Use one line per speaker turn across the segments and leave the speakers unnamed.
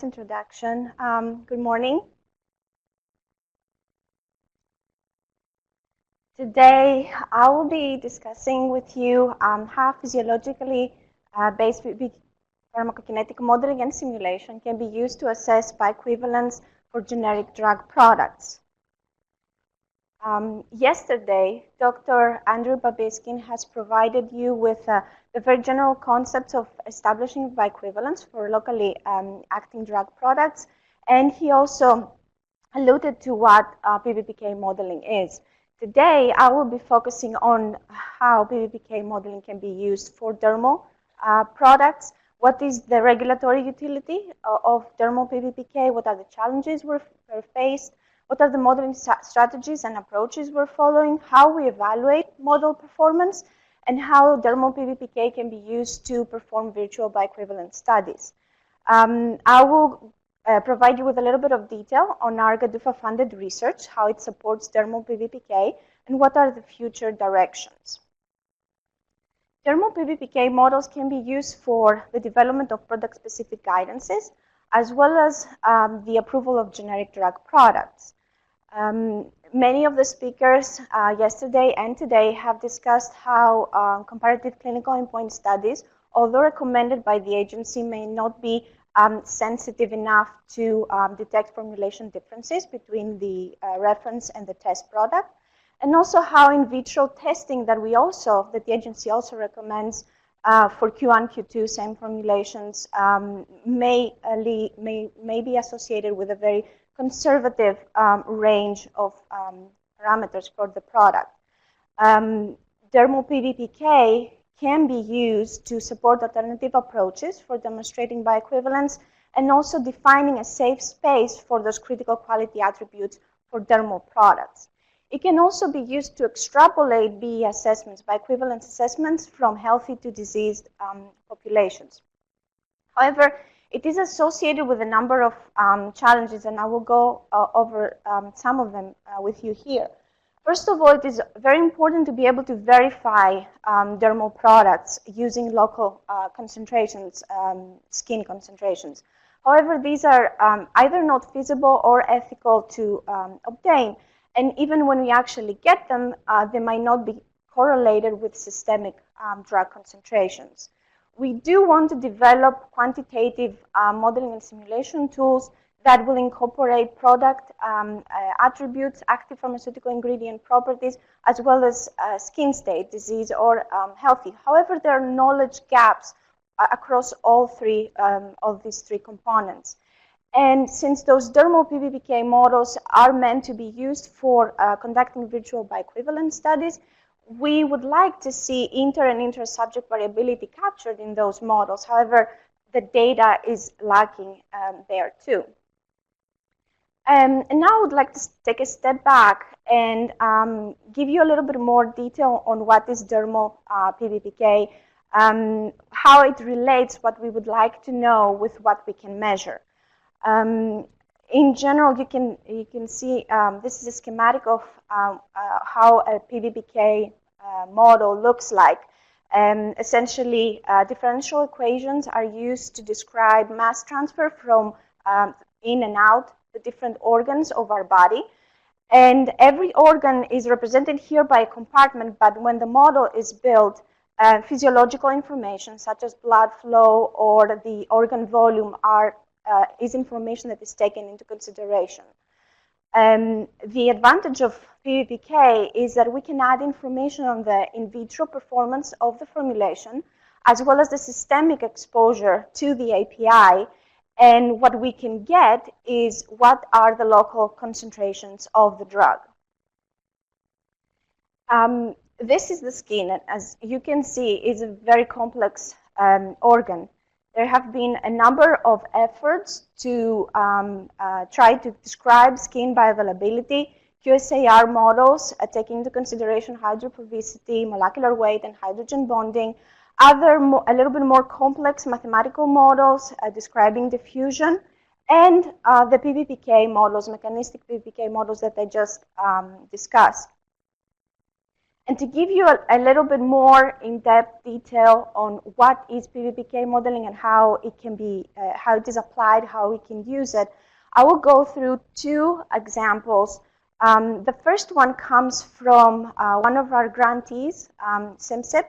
introduction. Good morning. Today, I will be discussing with you how physiologically-based pharmacokinetic modeling and simulation can be used to assess bioequivalence for generic drug products. Yesterday, Dr. Andrew Babiskin has provided you with the very general concepts of establishing bioequivalence for locally acting drug products, and he also alluded to what PBPK modeling is. Today, I will be focusing on how PBPK modeling can be used for dermal products. What is the regulatory utility of dermal PBPK? What are the challenges we're faced? What are the modeling strategies and approaches we're following? How we evaluate model performance? And how dermal PBPK can be used to perform virtual bioequivalence studies. I will provide you with a little bit of detail on our GDUFA-funded research, how it supports dermal PBPK, and what are the future directions. Dermal PBPK models can be used for the development of product-specific guidances, as well as the approval of generic drug products. Many of the speakers yesterday and today have discussed how comparative clinical endpoint studies, although recommended by the agency, may not be sensitive enough to detect formulation differences between the reference and the test product, and also how in vitro testing that the agency also recommends for Q1, Q2, same formulations may be associated with a very conservative range of parameters for the product. Dermal PBPK can be used to support alternative approaches for demonstrating bioequivalence and also defining a safe space for those critical quality attributes for dermal products. It can also be used to extrapolate BE assessments, bioequivalence assessments, from healthy to diseased populations. However, it is associated with a number of challenges, and I will go over some of them with you here. First of all, it is very important to be able to verify dermal products using local concentrations, skin concentrations. However, these are either not feasible or ethical to obtain, and even when we actually get them, they might not be correlated with systemic drug concentrations. We do want to develop quantitative modeling and simulation tools that will incorporate product attributes, active pharmaceutical ingredient properties, as well as skin state, disease, or healthy. However, there are knowledge gaps across all three of these three components. And since those dermal PBPK models are meant to be used for conducting virtual bioequivalence studies, we would like to see inter and inter-subject variability captured in those models. However, the data is lacking there too. And now I would like to take a step back and give you a little bit more detail on what is dermal PBPK, how it relates what we would like to know with what we can measure. In general, you can see this is a schematic of how a PBPK model looks like. Essentially, differential equations are used to describe mass transfer from in and out the different organs of our body. And every organ is represented here by a compartment, but when the model is built, physiological information such as blood flow or the organ volume is information that is taken into consideration. The advantage of PBPK is that we can add information on the in vitro performance of the formulation, as well as the systemic exposure to the API. And what we can get is what are the local concentrations of the drug. This is the skin, and as you can see, it's a very complex organ. There have been a number of efforts to try to describe skin bioavailability. QSAR models taking into consideration hydrophobicity, molecular weight, and hydrogen bonding. Other, a little bit more complex mathematical models describing diffusion, and the PBPK models, mechanistic PBPK models that I just discussed. And to give you a little bit more in-depth detail on what is PBPK modeling and how it can be, how it is applied, how we can use it, I will go through two examples. The first one comes from one of our grantees, SimSip.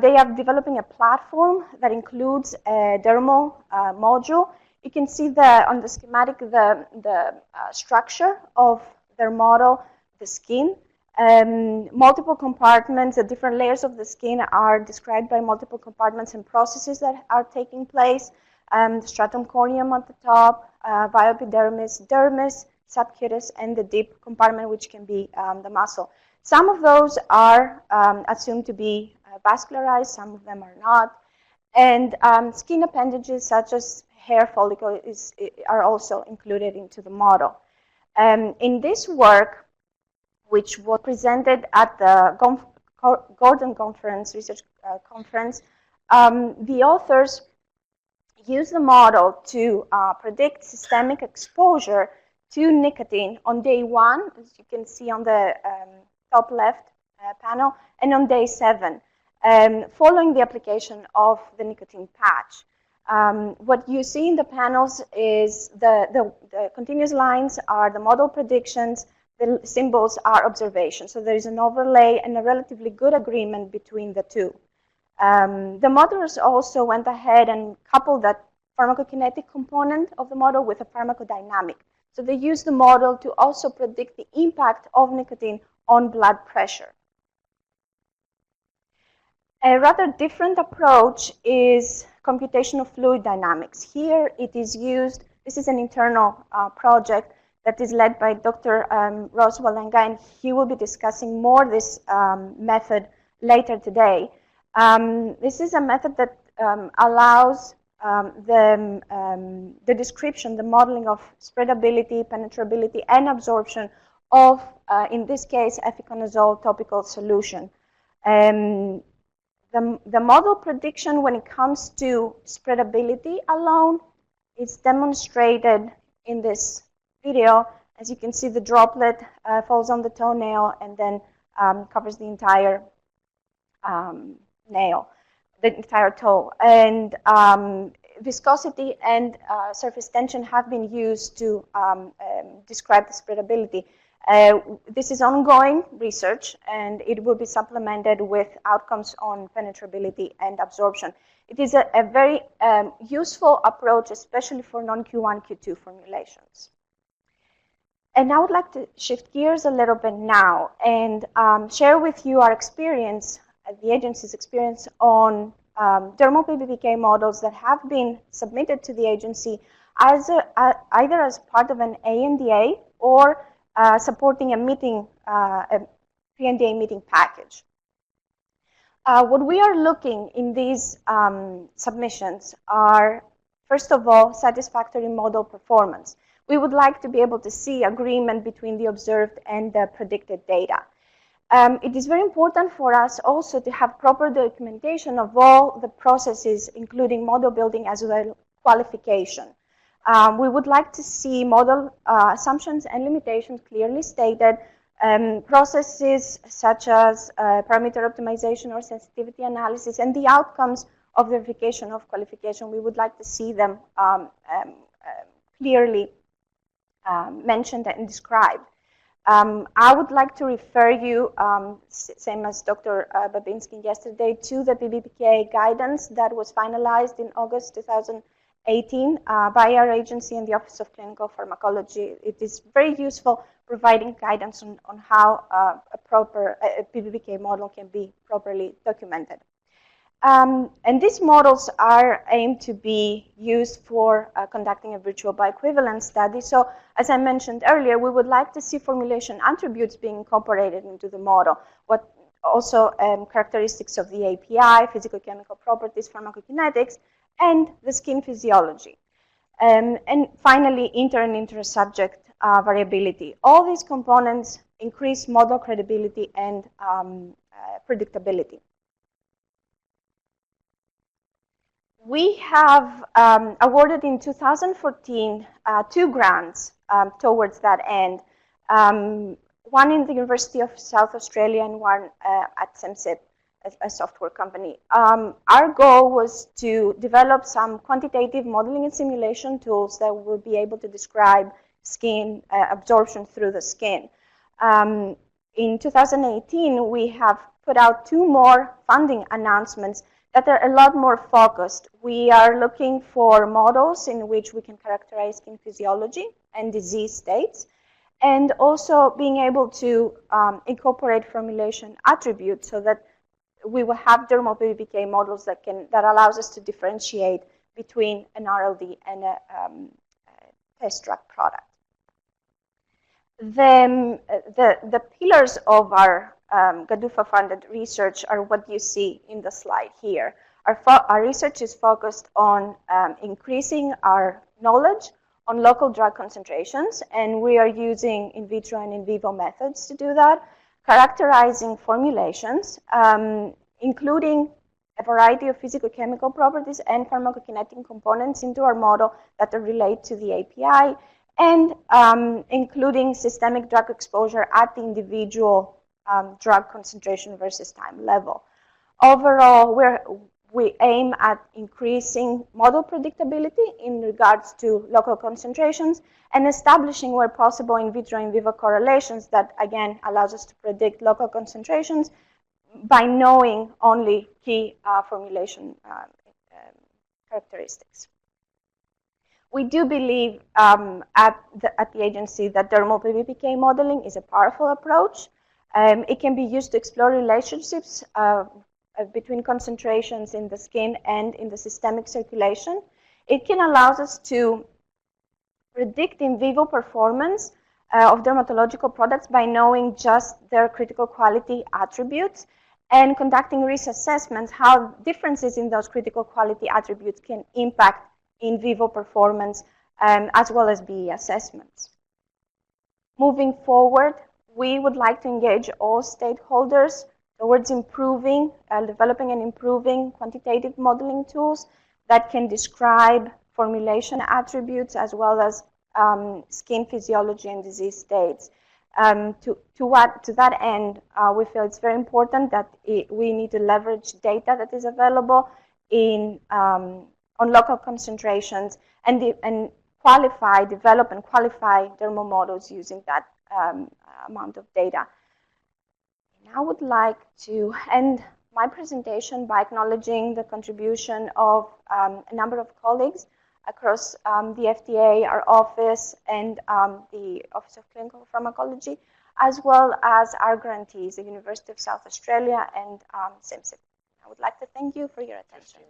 They are developing a platform that includes a dermal module. You can see on the schematic the structure of their model, the skin. Multiple compartments, the different layers of the skin are described by multiple compartments and processes that are taking place. The stratum corneum at the top, bioepidermis, dermis, subcutis, and the deep compartment, which can be the muscle. Some of those are assumed to be vascularized, some of them are not. And skin appendages such as hair follicle are also included into the model. In this work, which was presented at the Gordon Conference, Research Conference, the authors used the model to predict systemic exposure to nicotine on day 1, as you can see on the top left panel, and on day 7, following the application of the nicotine patch. What you see in the panels is the continuous lines are the model predictions, the symbols are observations. So there is an overlay and a relatively good agreement between the two. The modelers also went ahead and coupled that pharmacokinetic component of the model with a pharmacodynamic. So they used the model to also predict the impact of nicotine on blood pressure. A rather different approach is computational fluid dynamics. Here it is used, this is an internal project that is led by Dr. Ross Walenga, and he will be discussing more this method later today. This is a method that allows the description, the modeling of spreadability, penetrability, and absorption of, in this case, efinaconazole topical solution. The model prediction when it comes to spreadability alone is demonstrated in this video. As you can see, the droplet falls on the toenail and then covers the entire nail, the entire toe. And viscosity and surface tension have been used to describe the spreadability. This is ongoing research, and it will be supplemented with outcomes on penetrability and absorption. It is a very useful approach, especially for non-Q1, Q2 formulations. And I would like to shift gears a little bit now and share with you our experience, the agency's experience on dermal PBPK models that have been submitted to the agency as either as part of an ANDA or supporting a meeting, a pre-NDA meeting package. What we are looking in these submissions are, first of all, satisfactory model performance. We would like to be able to see agreement between the observed and the predicted data. It is very important for us also to have proper documentation of all the processes, including model building as well as qualification. We would like to see model assumptions and limitations clearly stated, processes such as parameter optimization or sensitivity analysis, and the outcomes of verification of qualification. We would like to see them clearly mentioned and described. I would like to refer you, same as Dr. Babinski yesterday, to the PBPK guidance that was finalized in August 2018 by our agency and the Office of Clinical Pharmacology. It is very useful, providing guidance on how a proper PBPK model can be properly documented. And these models are aimed to be used for conducting a virtual bioequivalence study. So as I mentioned earlier, we would like to see formulation attributes being incorporated into the model. What also characteristics of the API, physicochemical properties, pharmacokinetics, and the skin physiology. And finally, inter and inter-subject variability. All these components increase model credibility and predictability. We have awarded in 2014 2 grants towards that end. one in the University of South Australia and one at SEMSIP, a software company. Our goal was to develop some quantitative modeling and simulation tools that would be able to describe skin absorption through the skin. In 2018, we have put out 2 more funding announcements that are a lot more focused. We are looking for models in which we can characterize skin physiology and disease states, and also being able to incorporate formulation attributes so that we will have dermal PBPK models that allows us to differentiate between an RLD and a test drug product. The pillars of our GDUFA-funded research are what you see in the slide here. Our research is focused on increasing our knowledge on local drug concentrations, and we are using in vitro and in vivo methods to do that, characterizing formulations, including a variety of physicochemical properties and pharmacokinetic components into our model that relate to the API, and including systemic drug exposure at the individual drug concentration versus time level. Overall, we aim at increasing model predictability in regards to local concentrations and establishing, where possible, in vitro and in vivo correlations that, again, allows us to predict local concentrations by knowing only key formulation characteristics. We do believe at the agency that dermal PBPK modeling is a powerful approach. It can be used to explore relationships between concentrations in the skin and in the systemic circulation. It can allow us to predict in vivo performance of dermatological products by knowing just their critical quality attributes and conducting risk assessments, how differences in those critical quality attributes can impact in vivo performance, as well as BE assessments. Moving forward, we would like to engage all stakeholders towards improving, developing and improving quantitative modeling tools that can describe formulation attributes as well as skin physiology and disease states. To that end, we feel it's very important that we need to leverage data that is available on local concentrations and develop and qualify dermal models using that amount of data. And I would like to end my presentation by acknowledging the contribution of a number of colleagues across the FDA, our office, and the Office of Clinical Pharmacology, as well as our grantees, the University of South Australia and SEMSIP. I would like to thank you for your attention.